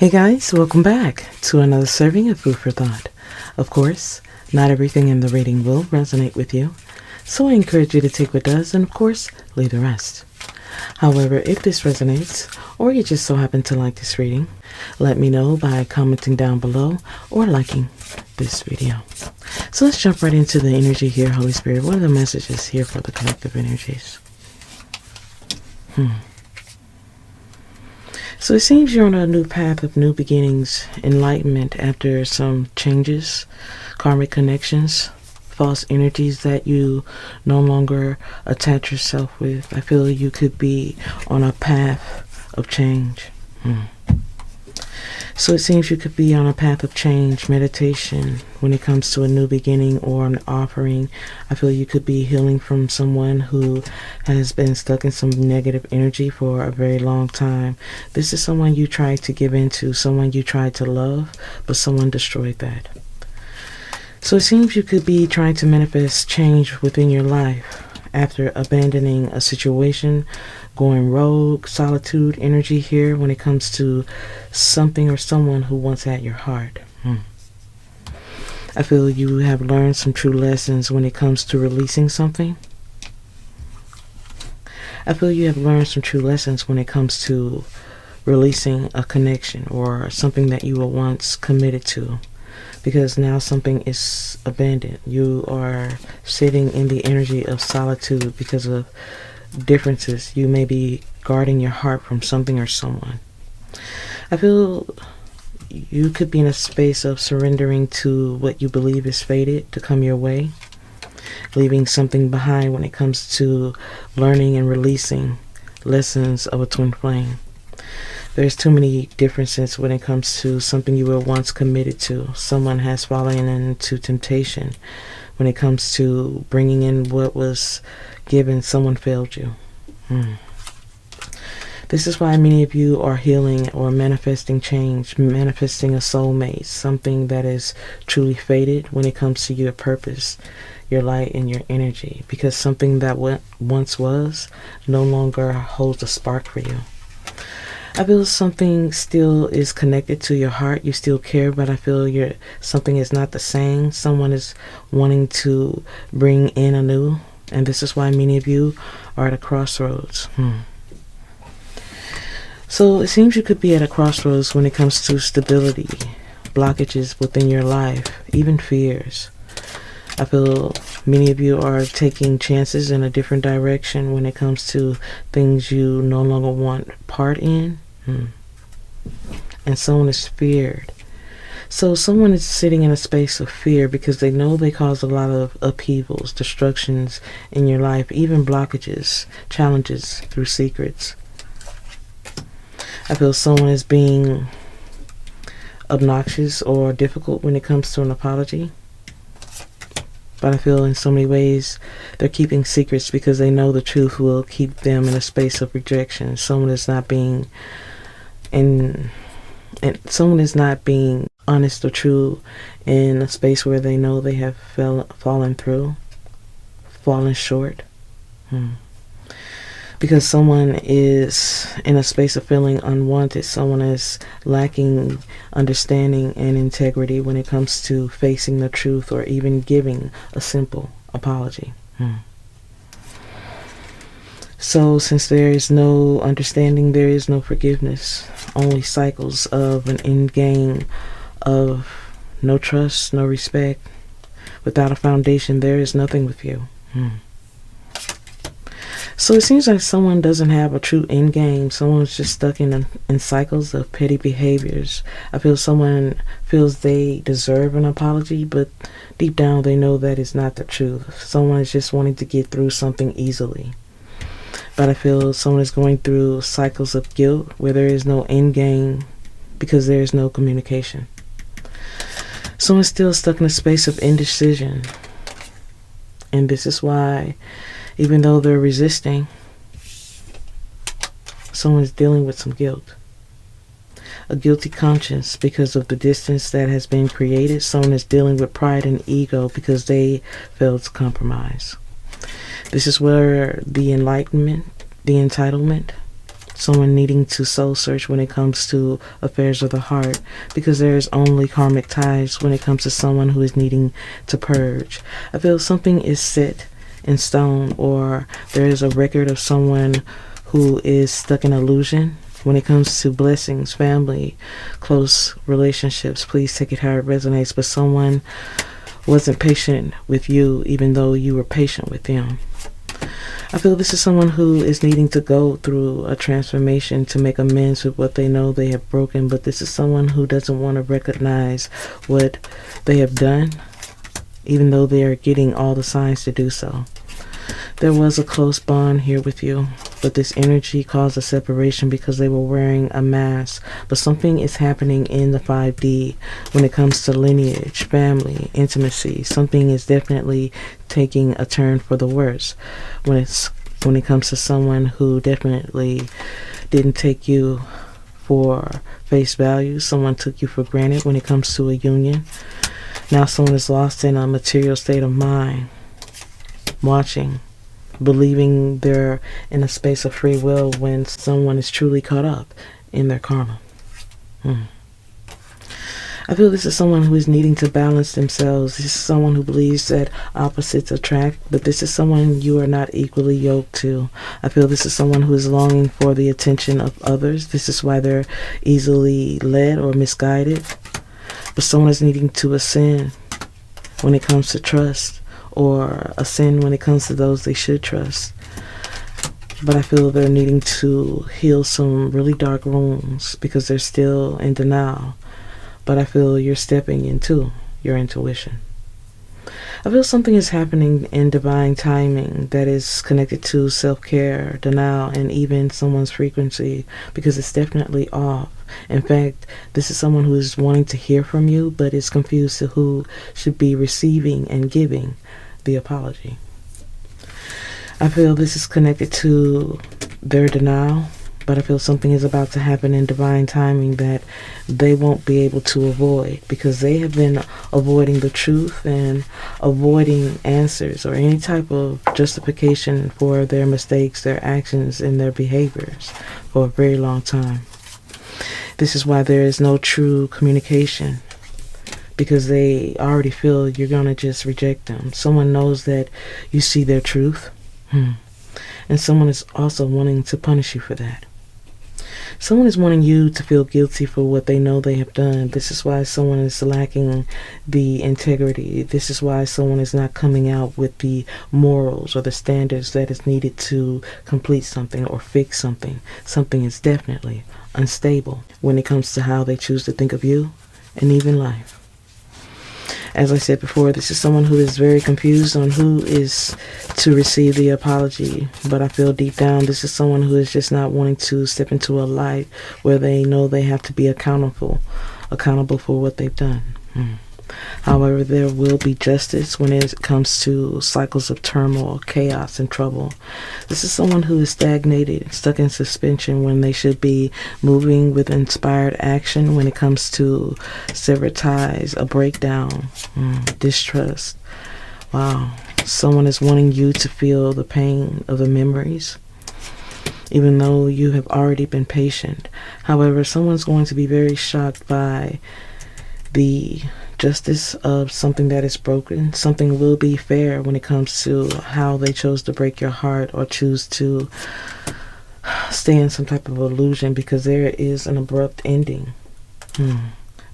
Hey guys, welcome back to another serving of food for thought. Of course, not everything in the reading will resonate with you, so I encourage you to take what does and of course, leave the rest. However, if this resonates, or you just so happen to like this reading, let me know by commenting down below or liking this video. So let's jump right into the energy here, Holy Spirit. What are the messages here for the collective energies? So it seems you're on a new path of new beginnings, enlightenment after some changes, karmic connections, false energies that you no longer attach yourself with. I feel you could be on a path of change. So it seems you could be on a path of change, meditation, when it comes to a new beginning or an offering. I feel you could be healing from someone who has been stuck in some negative energy for a very long time. This is someone you tried to give into, someone you tried to love, but someone destroyed that. So it seems you could be trying to manifest change within your life after abandoning a situation, going rogue, solitude energy here when it comes to something or someone who once had your heart. I feel you have learned some true lessons when it comes to releasing something. I feel you have learned some true lessons when it comes to releasing a connection or something that you were once committed to, because now something is abandoned. You are sitting in the energy of solitude because of differences. You may be guarding your heart from something or someone. I feel you could be in a space of surrendering to what you believe is fated to come your way, leaving something behind when it comes to learning and releasing lessons of a twin flame. There's too many differences when it comes to something you were once committed to. Someone has fallen into temptation. When it comes to bringing in what was given, someone failed you. This is why many of you are healing or manifesting change, manifesting a soulmate, something that is truly fated when it comes to your purpose, your light, and your energy, because something that once was no longer holds a spark for you. I feel something still is connected to your heart. You still care, but I feel something is not the same. Someone is wanting to bring in anew, and this is why many of you are at a crossroads. So it seems you could be at a crossroads when it comes to stability, blockages within your life, even fears. I feel many of you are taking chances in a different direction when it comes to things you no longer want part in. And someone is feared. So someone is sitting in a space of fear because they know they cause a lot of upheavals, destructions in your life, even blockages, challenges through secrets. I feel someone is being obnoxious or difficult when it comes to an apology. But I feel in so many ways they're keeping secrets because they know the truth will keep them in a space of rejection. Someone is not being honest or true in a space where they know they have fallen short. Because someone is in a space of feeling unwanted. Someone is lacking understanding and integrity when it comes to facing the truth or even giving a simple apology. So since there is no understanding, there is no forgiveness. Only cycles of an end game of no trust, no respect. Without a foundation, there is nothing with you. So it seems like someone doesn't have a true end game. Someone's just stuck in cycles of petty behaviors. I feel someone feels they deserve an apology, but deep down they know that is not the truth. Someone is just wanting to get through something easily. But I feel someone is going through cycles of guilt where there is no end game because there is no communication. Someone's still stuck in a space of indecision. And this is why, even though they're resisting, someone's dealing with some guilt. A guilty conscience because of the distance that has been created. Someone is dealing with pride and ego because they failed to compromise. This is where the enlightenment, the entitlement, someone needing to soul search when it comes to affairs of the heart, because there is only karmic ties when it comes to someone who is needing to purge. I feel something is set in stone, or there is a record of someone who is stuck in illusion when it comes to blessings, family, close relationships. Please take it how it resonates, but someone wasn't patient with you even though you were patient with them. I feel this is someone who is needing to go through a transformation to make amends with what they know they have broken, but this is someone who doesn't want to recognize what they have done, even though they are getting all the signs to do so. There was a close bond here with you, but this energy caused a separation because they were wearing a mask. But something is happening in the 5D when it comes to lineage, family, intimacy. Something is definitely taking a turn for the worse when it comes to someone who definitely didn't take you for face value. Someone took you for granted when it comes to a union. Now someone is lost in a material state of mind, watching, believing they're in a space of free will when someone is truly caught up in their karma. I feel this is someone who is needing to balance themselves. This is someone who believes that opposites attract, but this is someone you are not equally yoked to. I feel this is someone who is longing for the attention of others. This is why they're easily led or misguided. But someone is needing to ascend when it comes to trust, or ascend when it comes to those they should trust. But I feel they're needing to heal some really dark wounds because they're still in denial. But I feel you're stepping into your intuition. I feel something is happening in divine timing that is connected to self-care, denial, and even someone's frequency, because it's definitely off. In fact, this is someone who is wanting to hear from you, but is confused to who should be receiving and giving the apology. I feel this is connected to their denial, but I feel something is about to happen in divine timing that they won't be able to avoid, because they have been avoiding the truth and avoiding answers or any type of justification for their mistakes, their actions, and their behaviors for a very long time. This is why there is no true communication, because they already feel you're going to just reject them. Someone knows that you see their truth, and someone is also wanting to punish you for that. Someone is wanting you to feel guilty for what they know they have done. This is why someone is lacking the integrity. This is why someone is not coming out with the morals or the standards that is needed to complete something or fix something. Something is definitely unstable when it comes to how they choose to think of you and even life. As I said before, this is someone who is very confused on who is to receive the apology. But I feel deep down this is someone who is just not wanting to step into a light where they know they have to be accountable for what they've done. However, there will be justice when it comes to cycles of turmoil, chaos, and trouble. This is someone who is stagnated, stuck in suspension when they should be moving with inspired action when it comes to severed ties, a breakdown, distrust. Wow. Someone is wanting you to feel the pain of the memories, even though you have already been patient. However, someone's going to be very shocked by the justice of something that is broken. Something will be fair when it comes to how they chose to break your heart or choose to stay in some type of illusion, because there is an abrupt ending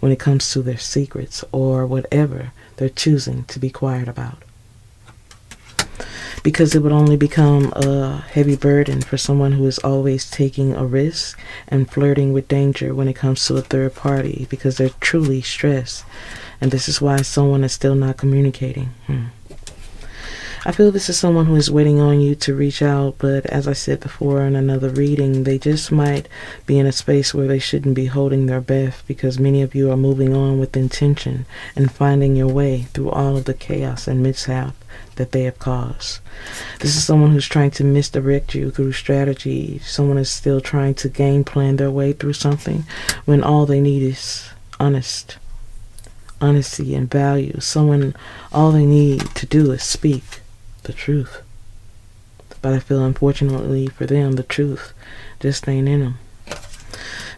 when it comes to their secrets or whatever they're choosing to be quiet about. Because it would only become a heavy burden for someone who is always taking a risk and flirting with danger when it comes to a third party, because they're truly stressed. And this is why someone is still not communicating. I feel this is someone who is waiting on you to reach out, but as I said before in another reading, they just might be in a space where they shouldn't be holding their breath, because many of you are moving on with intention and finding your way through all of the chaos and mishap that they have caused. This is someone who's trying to misdirect you through strategy. Someone is still trying to game plan their way through something when all they need is honesty and value. All they need to do is speak the truth. But I feel, unfortunately for them, the truth just ain't in them.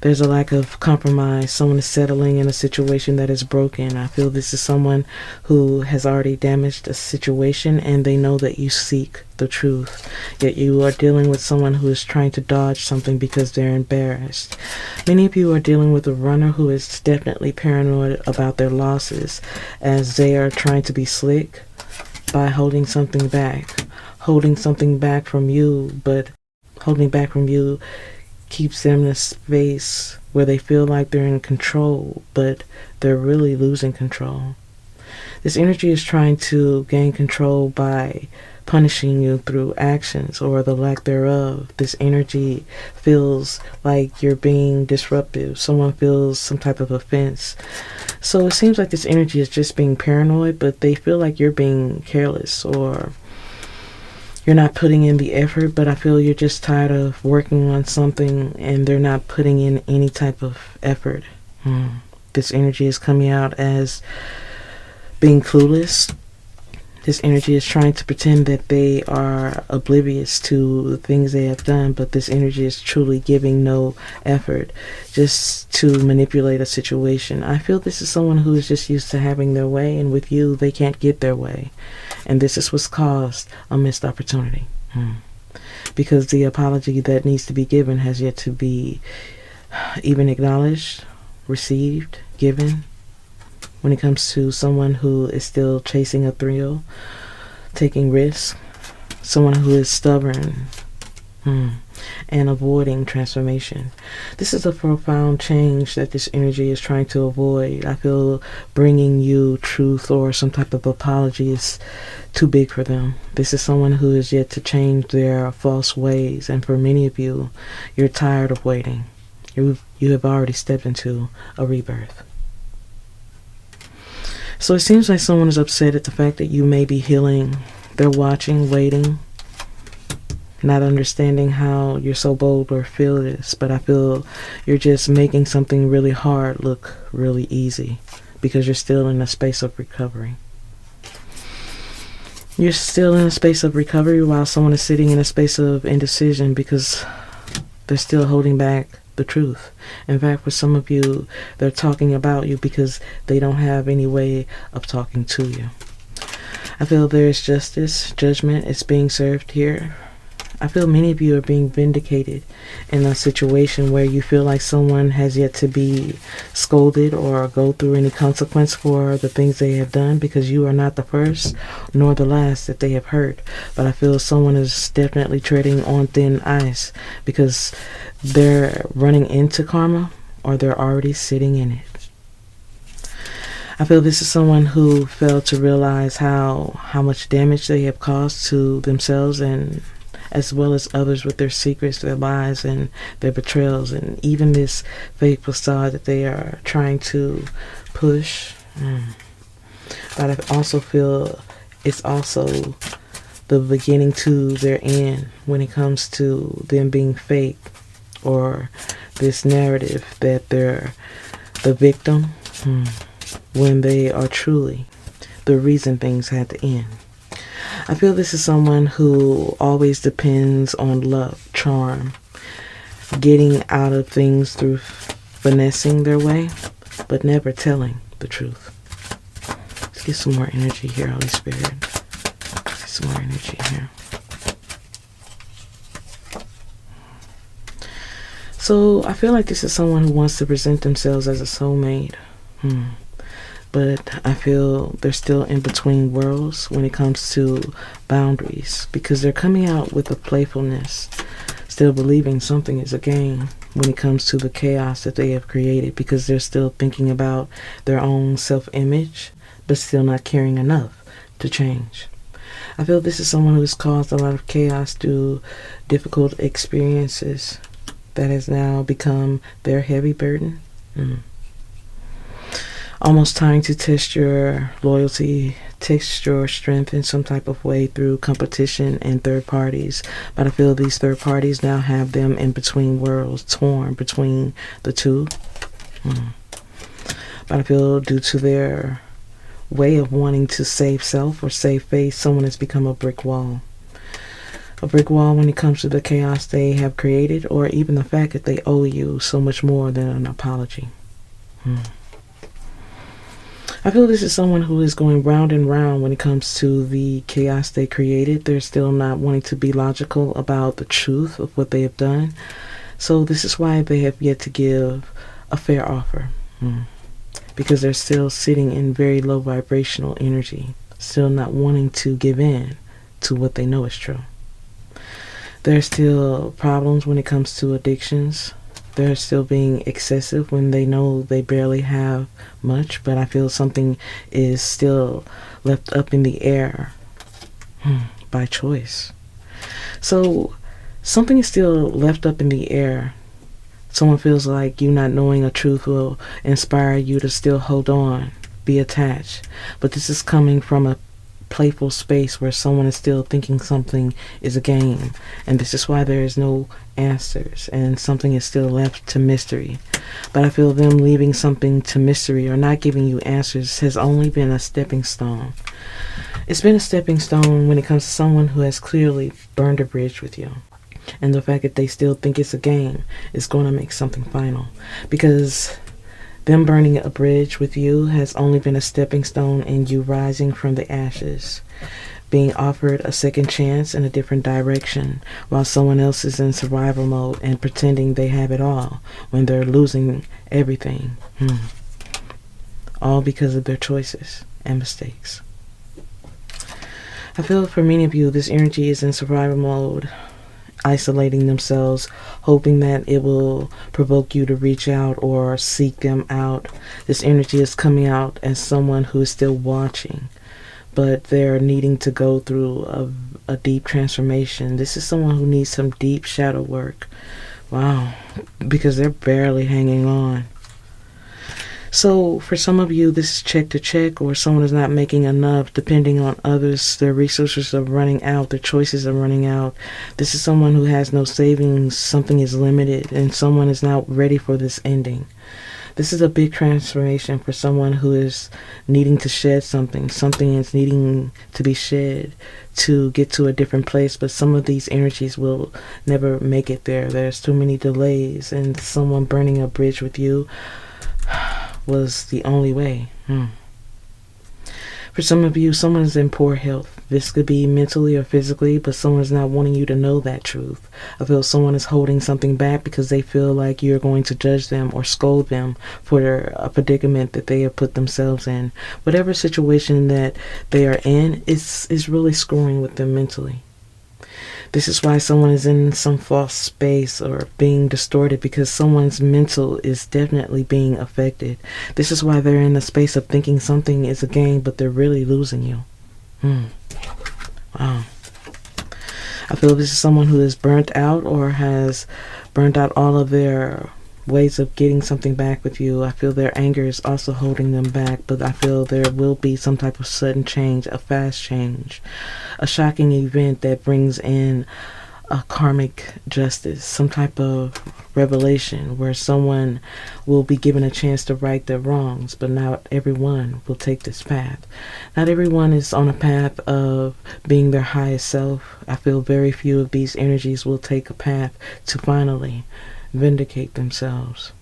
There's a lack of compromise. Someone is settling in a situation that is broken. I feel this is someone who has already damaged a situation, and they know that you seek the truth. Yet you are dealing with someone who is trying to dodge something because they're embarrassed. Many of you are dealing with a runner who is definitely paranoid about their losses, as they are trying to be slick by holding something back. Holding something back from you, but holding back from you keeps them in a space where they feel like they're in control, but they're really losing control. This energy is trying to gain control by punishing you through actions or the lack thereof. This energy feels like you're being disruptive. Someone feels some type of offense. So it seems like this energy is just being paranoid, but they feel like you're being careless or you're not putting in the effort, but I feel you're just tired of working on something and they're not putting in any type of effort. This energy is coming out as being clueless. This energy is trying to pretend that they are oblivious to the things they have done, but this energy is truly giving no effort just to manipulate a situation. I feel this is someone who is just used to having their way, and with you, they can't get their way. And this is what's caused a missed opportunity. Because the apology that needs to be given has yet to be even acknowledged, received, given. When it comes to someone who is still chasing a thrill, taking risks, someone who is stubborn, and avoiding transformation. This is a profound change that this energy is trying to avoid. I feel bringing you truth or some type of apology is too big for them. This is someone who is yet to change their false ways, and for many of you, you're tired of waiting. You have already stepped into a rebirth. So it seems like someone is upset at the fact that you may be healing. They're watching, waiting, not understanding how you're so bold or feel this, but I feel you're just making something really hard look really easy because you're still in a space of recovery. You're still in a space of recovery while someone is sitting in a space of indecision because they're still holding back the truth. In fact, for some of you, they're talking about you because they don't have any way of talking to you. I feel there's justice, judgment is being served here. I feel many of you are being vindicated in a situation where you feel like someone has yet to be scolded or go through any consequence for the things they have done, because you are not the first nor the last that they have hurt. But I feel someone is definitely treading on thin ice because they're running into karma or they're already sitting in it. I feel this is someone who failed to realize how much damage they have caused to themselves and as well as others with their secrets, their lies, and their betrayals, and even this fake facade that they are trying to push. But I also feel it's also the beginning to their end when it comes to them being fake, or this narrative that they're the victim when they are truly the reason things had to end. I feel this is someone who always depends on love, charm, getting out of things through finessing their way, but never telling the truth. Let's get some more energy here, Holy Spirit. Let's get some more energy here. So I feel like this is someone who wants to present themselves as a soulmate. But I feel they're still in between worlds when it comes to boundaries, because they're coming out with a playfulness, still believing something is a game when it comes to the chaos that they have created, because they're still thinking about their own self-image, but still not caring enough to change. I feel this is someone who has caused a lot of chaos through difficult experiences that has now become their heavy burden. Almost trying to test your loyalty, test your strength in some type of way through competition and third parties. But I feel these third parties now have them in between worlds, torn between the two. But I feel due to their way of wanting to save self or save face, someone has become a brick wall. a brick wall when it comes to the chaos they have created, or even the fact that they owe you so much more than an apology. I feel this is someone who is going round and round when it comes to the chaos they created. They're still not wanting to be logical about the truth of what they have done. So this is why they have yet to give a fair offer. Because they're still sitting in very low vibrational energy, still not wanting to give in to what they know is true. There are still problems when it comes to addictions. They're still being excessive when they know they barely have much, but I feel something is still left up in the air by choice. So something is still left up in the air. Someone feels like you not knowing a truth will inspire you to still hold on, be attached. But this is coming from a playful space where someone is still thinking something is a game, and this is why there is no answers and something is still left to mystery. But I feel them leaving something to mystery or not giving you answers has only been a stepping stone. It's been a stepping stone when it comes to someone who has clearly burned a bridge with you, and the fact that they still think it's a game is going to make something final, because them burning a bridge with you has only been a stepping stone in you rising from the ashes, being offered a second chance in a different direction, while someone else is in survival mode and pretending they have it all when they're losing everything. All because of their choices and mistakes. I feel for many of you, this energy is in survival mode, isolating themselves, hoping that it will provoke you to reach out or seek them out. This energy is coming out as someone who is still watching, but they're needing to go through a deep transformation. This is someone who needs some deep shadow work. Wow, because they're barely hanging on. So for some of you, this is check to check, or someone is not making enough. Depending on others, their resources are running out, their choices are running out. This is someone who has no savings, something is limited, and someone is not ready for this ending. This is a big transformation for someone who is needing to shed something. Something is needing to be shed to get to a different place, but some of these energies will never make it there. There's too many delays, and someone burning a bridge with you was the only way. For some of you, someone is in poor health. This could be mentally or physically, but someone's not wanting you to know that truth. I feel someone is holding something back because they feel like you're going to judge them or scold them for a predicament that they have put themselves in. Whatever situation that they are in is really screwing with them mentally. This is why someone is in some false space or being distorted, because someone's mental is definitely being affected. This is why they're in a space of thinking something is a game, but they're really losing you. Wow. I feel this is someone who is burnt out or has burnt out all of their ways of getting something back with you. I feel their anger is also holding them back, but I feel there will be some type of sudden change, a fast change, a shocking event that brings in a karmic justice, some type of revelation where someone will be given a chance to right their wrongs, but not everyone will take this path. Not everyone is on a path of being their highest self. I feel very few of these energies will take a path to finally vindicate themselves.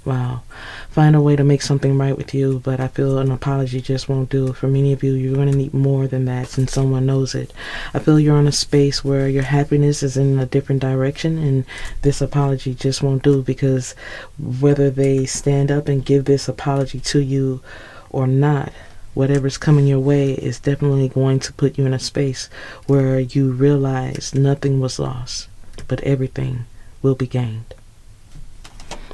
Wow. Find a way to make something right with you, but I feel an apology just won't do. For many of you, you're going to need more than that, since someone knows it. I feel you're in a space where your happiness is in a different direction, and this apology just won't do, because whether they stand up and give this apology to you or not, whatever's coming your way is definitely going to put you in a space where you realize nothing was lost, but everything will be gained.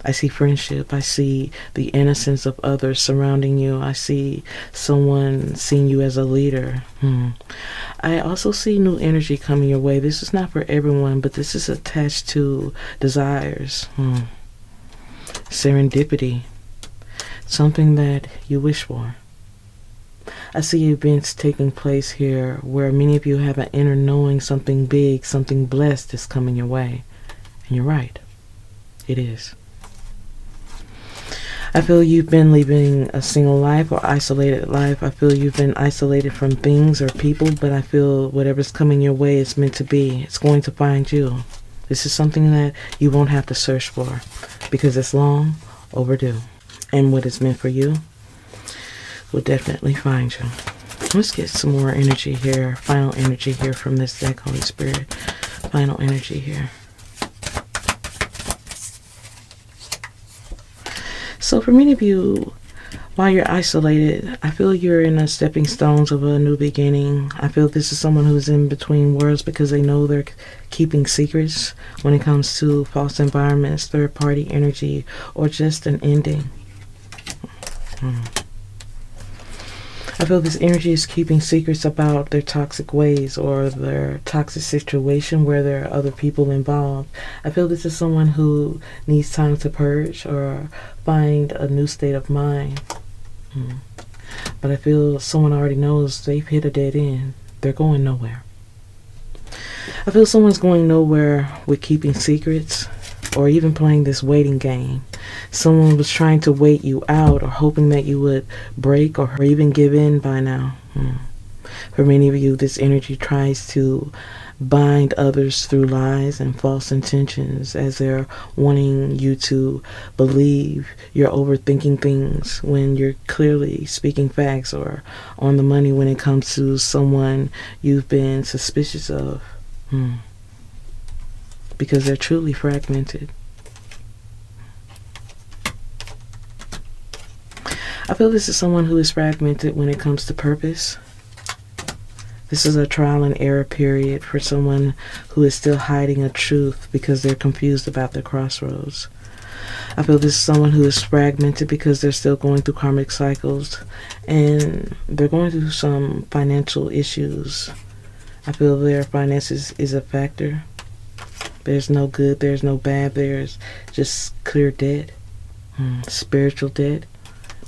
I see friendship. I see the innocence of others surrounding you. I see someone seeing you as a leader. I also see new energy coming your way. This is not for everyone, but this is attached to desires. Serendipity. Something that you wish for. I see events taking place here where many of you have an inner knowing something big, something blessed is coming your way. And you're right. It is. I feel you've been living a single life or isolated life. I feel you've been isolated from things or people, but I feel whatever's coming your way is meant to be. It's going to find you. This is something that you won't have to search for because it's long overdue. And what is meant for you will definitely find you. Let's get some more energy here. Final energy here from this deck, Holy Spirit. Final energy here. So for many of you, while you're isolated, I feel you're in the stepping stones of a new beginning. I feel this is someone who's in between worlds because they know they're keeping secrets when it comes to false environments, third-party energy, or just an ending. I feel this energy is keeping secrets about their toxic ways or their toxic situation where there are other people involved. I feel this is someone who needs time to purge or find a new state of mind. But I feel someone already knows they've hit a dead end. They're going nowhere. I feel someone's going nowhere with keeping secrets or even playing this waiting game. Someone was trying to wait you out or hoping that you would break or even give in by now. For many of you, this energy tries to bind others through lies and false intentions as they're wanting you to believe you're overthinking things when you're clearly speaking facts or on the money when it comes to someone you've been suspicious of. Because they're truly fragmented. I feel this is someone who is fragmented when it comes to purpose. This is a trial and error period for someone who is still hiding a truth because they're confused about their crossroads. I feel this is someone who is fragmented because they're still going through karmic cycles and they're going through some financial issues. I feel their finances is a factor. There's no good, there's no bad, there's just clear debt. Spiritual debt.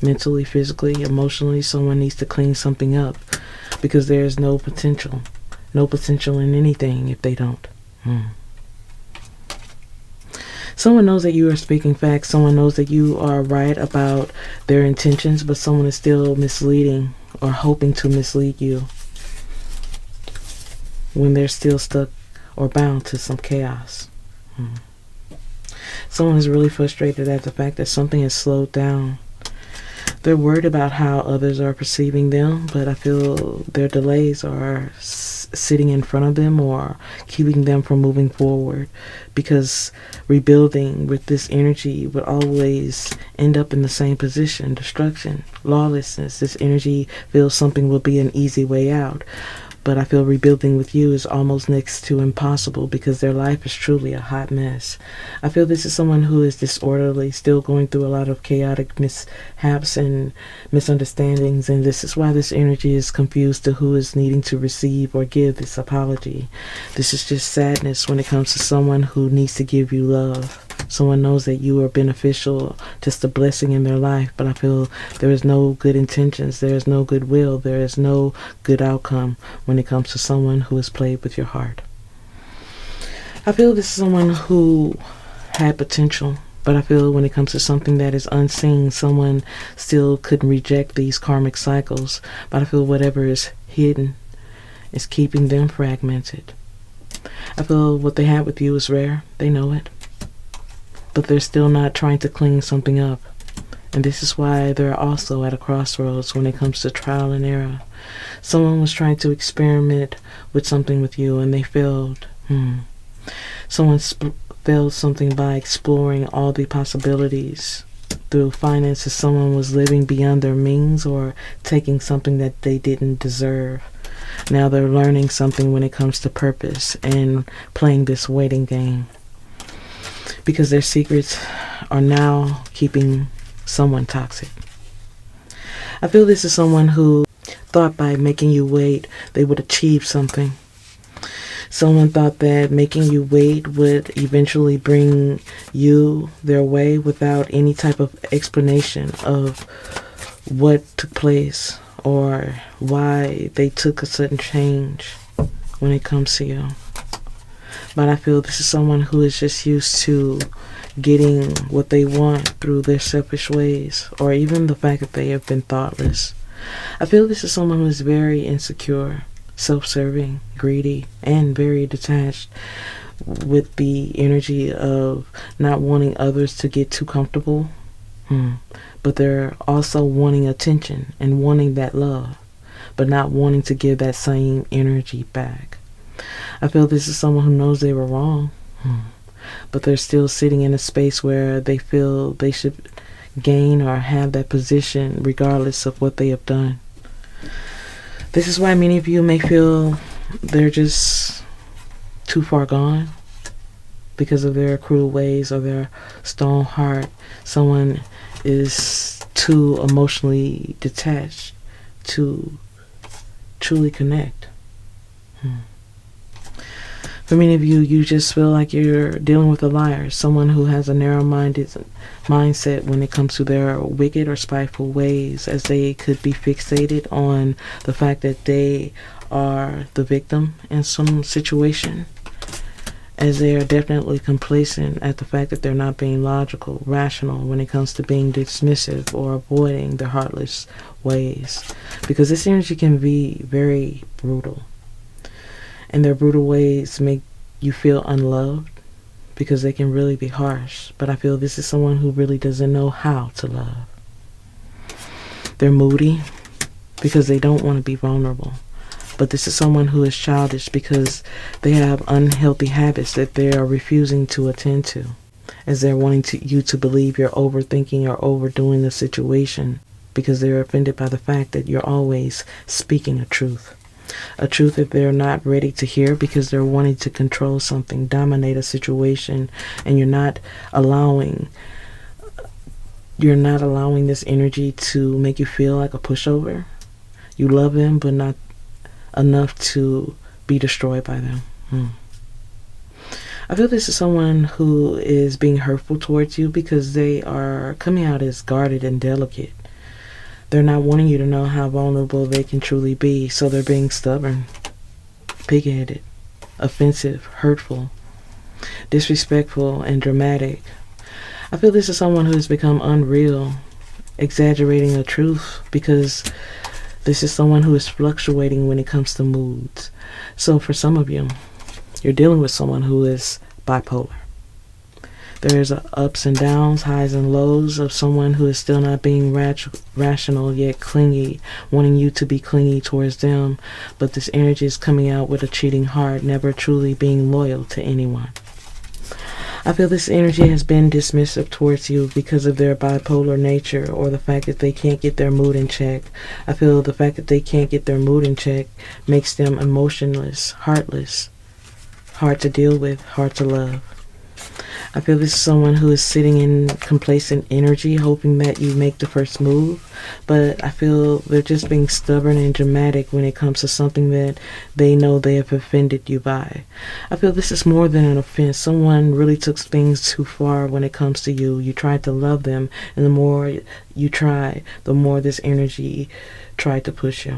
Mentally, physically, emotionally, someone needs to clean something up because there's no potential. No potential in anything if they don't. Someone knows that you are speaking facts. Someone knows that you are right about their intentions, but someone is still misleading or hoping to mislead you when they're still stuck or bound to some chaos. Someone is really frustrated at the fact that something has slowed down. They're worried about how others are perceiving them, but I feel their delays are sitting in front of them or keeping them from moving forward, because rebuilding with this energy would always end up in the same position: destruction, lawlessness. This energy feels something will be an easy way out. But I feel rebuilding with you is almost next to impossible because their life is truly a hot mess. I feel this is someone who is disorderly, still going through a lot of chaotic mishaps and misunderstandings, and this is why this energy is confused to who is needing to receive or give this apology. This is just sadness when it comes to someone who needs to give you love. Someone knows that you are beneficial, just a blessing in their life, but I feel there is no good intentions, there is no goodwill, there is no good outcome when it comes to someone who has played with your heart. I feel this is someone who had potential, but I feel when it comes to something that is unseen, someone still could reject these karmic cycles, but I feel whatever is hidden is keeping them fragmented. I feel what they had with you is rare, they know it, but they're still not trying to clean something up. And this is why they're also at a crossroads when it comes to trial and error. Someone was trying to experiment with something with you and they failed. Someone failed something by exploring all the possibilities. Through finances, someone was living beyond their means or taking something that they didn't deserve. Now they're learning something when it comes to purpose and playing this waiting game, because their secrets are now keeping someone toxic. I feel this is someone who thought by making you wait they would achieve something. Someone thought that making you wait would eventually bring you their way without any type of explanation of what took place or why they took a sudden change when it comes to you. But I feel this is someone who is just used to getting what they want through their selfish ways, or even the fact that they have been thoughtless. I feel this is someone who is very insecure, self-serving, greedy, and very detached, with the energy of not wanting others to get too comfortable. But they're also wanting attention and wanting that love, but not wanting to give that same energy back. I feel this is someone who knows they were wrong, but they're still sitting in a space where they feel they should gain or have that position regardless of what they have done. This is why many of you may feel they're just too far gone because of their cruel ways or their stone heart. Someone is too emotionally detached to truly connect. For many of you, you just feel like you're dealing with a liar, someone who has a narrow-minded mindset when it comes to their wicked or spiteful ways, as they could be fixated on the fact that they are the victim in some situation, as they are definitely complacent at the fact that they're not being logical, rational when it comes to being dismissive or avoiding their heartless ways. Because this energy can be very brutal. And their brutal ways make you feel unloved because they can really be harsh. But I feel this is someone who really doesn't know how to love. They're moody because they don't want to be vulnerable. But this is someone who is childish because they have unhealthy habits that they are refusing to attend to, as they're wanting you to believe you're overthinking or overdoing the situation because they're offended by the fact that you're always speaking a truth. A truth that they're not ready to hear because they're wanting to control something, dominate a situation, and you're not allowing this energy to make you feel like a pushover. You love them, but not enough to be destroyed by them. I feel this is someone who is being hurtful towards you because they are coming out as guarded and delicate. They're not wanting you to know how vulnerable they can truly be, so they're being stubborn, pig-headed, offensive, hurtful, disrespectful, and dramatic. I feel this is someone who has become unreal, exaggerating the truth, because this is someone who is fluctuating when it comes to moods. So for some of you, you're dealing with someone who is bipolar. There's ups and downs, highs and lows of someone who is still not being rational yet clingy, wanting you to be clingy towards them. But this energy is coming out with a cheating heart, never truly being loyal to anyone. I feel this energy has been dismissive towards you because of their bipolar nature or the fact that they can't get their mood in check. I feel the fact that they can't get their mood in check makes them emotionless, heartless, hard to deal with, hard to love. I feel this is someone who is sitting in complacent energy, hoping that you make the first move. But I feel they're just being stubborn and dramatic when it comes to something that they know they have offended you by. I feel this is more than an offense. Someone really took things too far when it comes to you. You tried to love them, and the more you try, the more this energy tried to push you.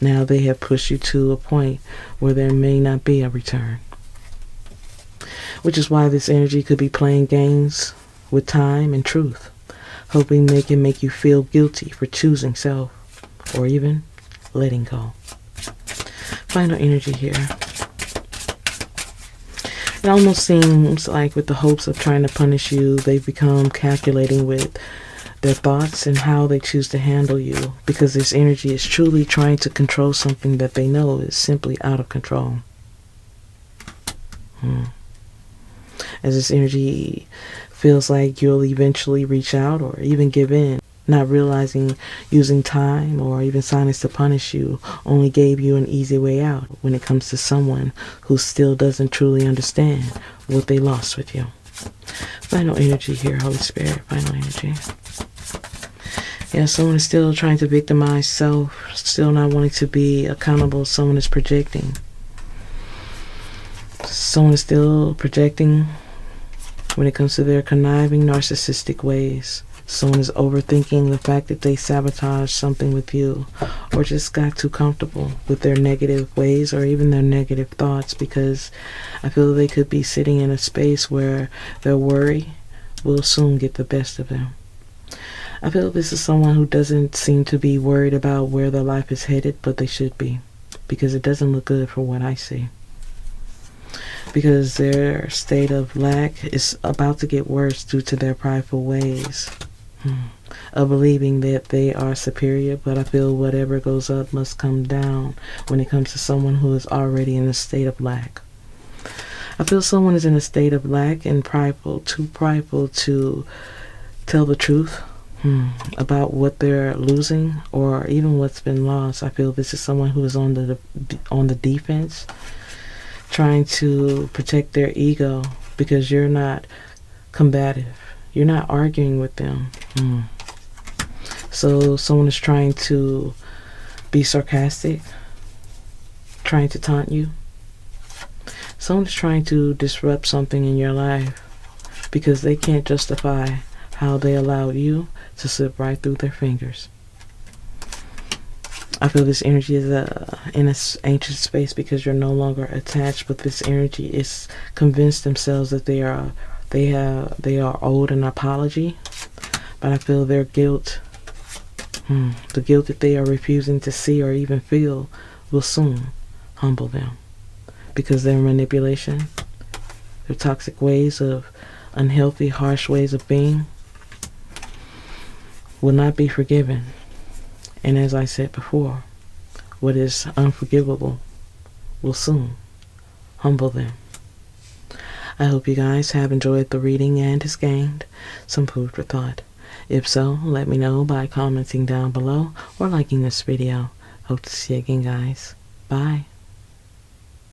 Now they have pushed you to a point where there may not be a return. Which is why this energy could be playing games with time and truth, hoping they can make you feel guilty for choosing self, or even letting go. Final energy here. It almost seems like with the hopes of trying to punish you, they've become calculating with their thoughts and how they choose to handle you, because this energy is truly trying to control something that they know is simply out of control. As this energy feels like you'll eventually reach out or even give in, not realizing using time or even silence to punish you only gave you an easy way out when it comes to someone who still doesn't truly understand what they lost with you. Final energy here, Holy Spirit, final energy. Yeah, someone is still trying to victimize self, still not wanting to be accountable. Someone is projecting. Someone is still projecting when it comes to their conniving, narcissistic ways. Someone is overthinking the fact that they sabotaged something with you, or just got too comfortable with their negative ways or even their negative thoughts, because I feel they could be sitting in a space where their worry will soon get the best of them. I feel this is someone who doesn't seem to be worried about where their life is headed, but they should be, because it doesn't look good for what I see. Because their state of lack is about to get worse due to their prideful ways of believing that they are superior. But I feel whatever goes up must come down when it comes to someone who is already in a state of lack. I feel someone is in a state of lack and prideful, too prideful to tell the truth about what they're losing or even what's been lost. I feel this is someone who is on the defense, trying to protect their ego, because you're not combative. You're not arguing with them. So someone is trying to be sarcastic, trying to taunt you. Someone is trying to disrupt something in your life because they can't justify how they allowed you to slip right through their fingers. I feel this energy is in an ancient space because you're no longer attached, but this energy is convinced themselves that they are owed an apology. But I feel their guilt, the guilt that they are refusing to see or even feel, will soon humble them, because their manipulation, their toxic ways of unhealthy, harsh ways of being will not be forgiven. And as I said before, what is unforgivable will soon humble them. I hope you guys have enjoyed the reading and has gained some food for thought. If so, let me know by commenting down below or liking this video. Hope to see you again, guys. Bye.